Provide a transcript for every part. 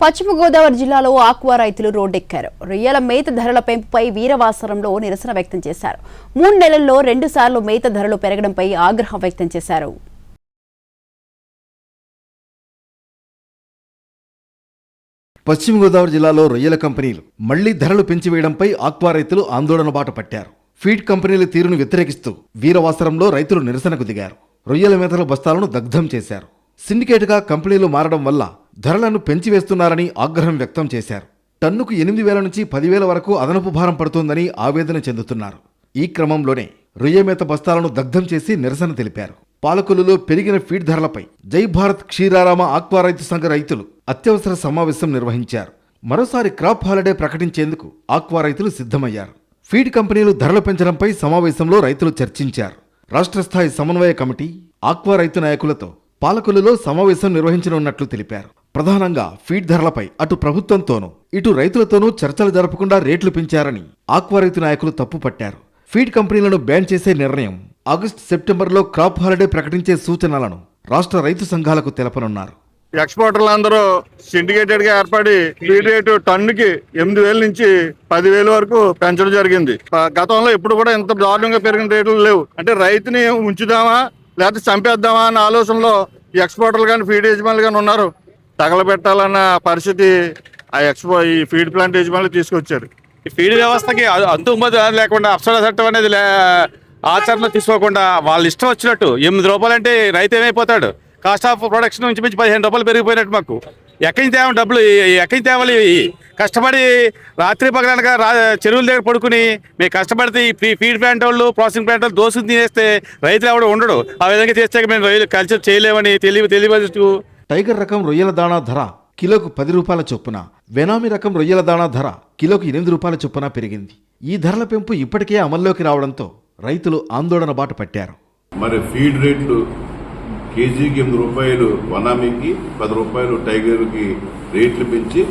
పశ్చిమ గోదావరి జిల్లాలో ఆక్వా రైతులు రోడ్డెక్కారు. రొయ్యల మేత ధరల పెంపుపై వీరవాసరంలో నిరసన వ్యక్తం చేశారు. 3 నెలల్లో 2 సార్లు మేత ధరలు పెరగడంపై ఆగ్రహం వ్యక్తం చేశారు. పశ్చిమ గోదావరి జిల్లాలో రొయ్యల కంపెనీలు మళ్లీ ధరలు పెంచివేయడంపై ఆక్వా రైతులు ఆందోళన బాట పట్టారు. ఫీడ్ కంపెనీల తీరును వ్యతిరేకిస్తూ వీరవాసరంలో రైతులు నిరసనకు దిగారు. రొయ్యల మేతల బస్తాలను దగ్ధం చేశారు. సిండికేట్గా కంపెనీలు మారడం వల్ల ధరలను పెంచివేస్తున్నారని ఆగ్రహం వ్యక్తం చేశారు. టన్నుకు 8,000 నుంచి 10,000 వరకు అదనపు భారం పడుతోందని ఆవేదన చెందుతున్నారు. ఈ క్రమంలోనే రొయ్య మేత బస్తాలను దగ్ధం చేసి నిరసన తెలిపారు. పాలకొల్లులో పెరిగిన ఫీడ్ ధరలపై జై భారత్ క్షీరారామ ఆక్వా రైతు సంఘ రైతులు అత్యవసర సమావేశం నిర్వహించారు. మరోసారి క్రాప్ హాలిడే ప్రకటించేందుకు ఆక్వా రైతులు సిద్ధమయ్యారు. ఫీడ్ కంపెనీలు ధరలు పెంచడంపై సమావేశంలో రైతులు చర్చించారు. రాష్ట్ర స్థాయి సమన్వయ కమిటీ ఆక్వా రైతు నాయకులతో పాలకొల్లులో సమావేశం నిర్వహించనున్నట్లు తెలిపారు. ప్రధానంగా ఫీడ్ ధరలపై అటు ప్రభుత్వంతోనూ ఇటు రైతులతోనూ చర్చలు జరపకుండా రేట్లు పెంచారని ఆక్వా రైతు నాయకులు తప్పుపట్టారు. ఫీడ్ కంపెనీలను బ్యాన్ చేసే నిర్ణయం, ఆగస్టు సెప్టెంబర్లో క్రాప్ హాలిడే ప్రకటించే సూచనలను రాష్ట్ర రైతు సంఘాలకు తెలపనున్నారు. ఎక్స్పోర్టర్లు అందరూ సిండికేటెడ్ గా ఏర్పడి ఫీడ్ రేటు టన్నుకి 8,000 నుంచి 10,000 వరకు పెంచడం జరిగింది. గతంలో ఎప్పుడు కూడా ఇంత దారుణంగా పెరిగిన రేట్లు లేవు. అంటే రైతుని ఉంచుదామా లేకపోతే చంపేద్దామా అన్న ఆలోచనలో ఎక్స్పోర్టర్లు కానీ ఫీడ్ యజమానులు కానీ ఉన్నారు. తగలబెట్టాలన్న పరిస్థితి ఈ ఫీడ్ ప్లాంట్ యజమానులు తీసుకొచ్చారు. ఈ ఫీడ్ వ్యవస్థకి అంతుమతి లేకుండా అప్సర చట్టం అనేది ఆచరణ తీసుకోకుండా వాళ్ళు ఇష్టం వచ్చినట్టు 8 రూపాయలు అంటే రైతు ఏమైపోతాడు? కాస్ట్ ఆఫ్ ప్రొడక్షన్ నుంచి 15 రూపాయలు పెరిగిపోయినట్టు. మాకు ఎక్కడి తేవాలి డబ్బులు? ఎక్కడి తేవాలి? కష్టపడి రాత్రి పగలనగా చెరువుల దగ్గర పడుకుని మేము కష్టపడితే ఈ ఫీడ్ ప్లాంట్ వాళ్ళు, ప్రాసెసింగ్ ప్లాంట్ వాళ్ళు దోసుకుని తినేస్తే రైతులు ఎవడు ఉండడు. ఆ విధంగా చేస్తే మేము రొయ్యలు కల్చర్ చేయలేమని తెలియదు. టైగర్ రకం రొయ్యల దాణా ధర కిలోకు 10 రూపాయల చొప్పున, వెనామీ రకం రొయ్యల దాణా ధర కిలోకు 8 రూపాయల చొప్పున పెరిగింది. ఈ ధరల పెంపు ఇప్పటికే అమల్లోకి రావడంతో రైతులు ఆందోళన బాట పట్టారు. మరి ఫీడ్ రేట్లు కేజీకి 8 రూపాయలు వనామీకి, 10 రూపాయలు టైగర్కి రేట్లు పెంచి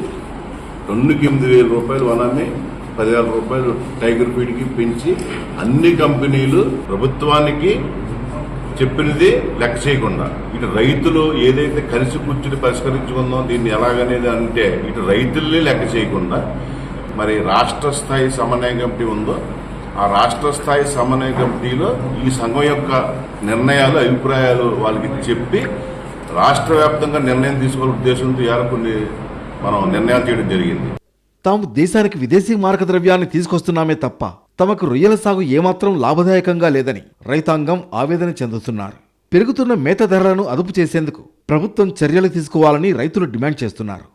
టన్నుకి 8,000 రూపాయలు వనామీ, 10,000 రూపాయలు టైగర్ ఫీడ్కి పెంచి అన్ని కంపెనీలు ప్రభుత్వానికి చెప్పినది లెక్క చేయకుండా ఇటు రైతులు ఏదైతే కలిసి కూర్చుని పరిష్కరించుకుందాం దీన్ని ఎలాగనేది అంటే ఇటు రైతుల్ని లెక్క చేయకుండా మరి రాష్ట్ర స్థాయి సమన్వయ కమిటీ ఉందో ఆ రాష్ట్ర స్థాయి సమన్వయ కమిటీలో ఈ సంఘం యొక్క నిర్ణయాలు, అభిప్రాయాలు వాళ్ళకి చెప్పి రాష్ట్ర వ్యాప్తంగా నిర్ణయం తీసుకోవాలనే ఉద్దేశంతో ఇవాళ కొన్ని మనం నిర్ణయాలు చేయడం జరిగింది. తాము దేశానికి విదేశీ మారక ద్రవ్యాన్ని తీసుకొస్తున్నామే తప్ప తమకు రొయ్యల సాగు ఏమాత్రం లాభదాయకంగా లేదని రైతాంగం ఆవేదన చెందుతున్నారు. పెరుగుతున్న మేత ధరలను అదుపు చేసేందుకు ప్రభుత్వం చర్యలు తీసుకోవాలని రైతులు డిమాండ్ చేస్తున్నారు.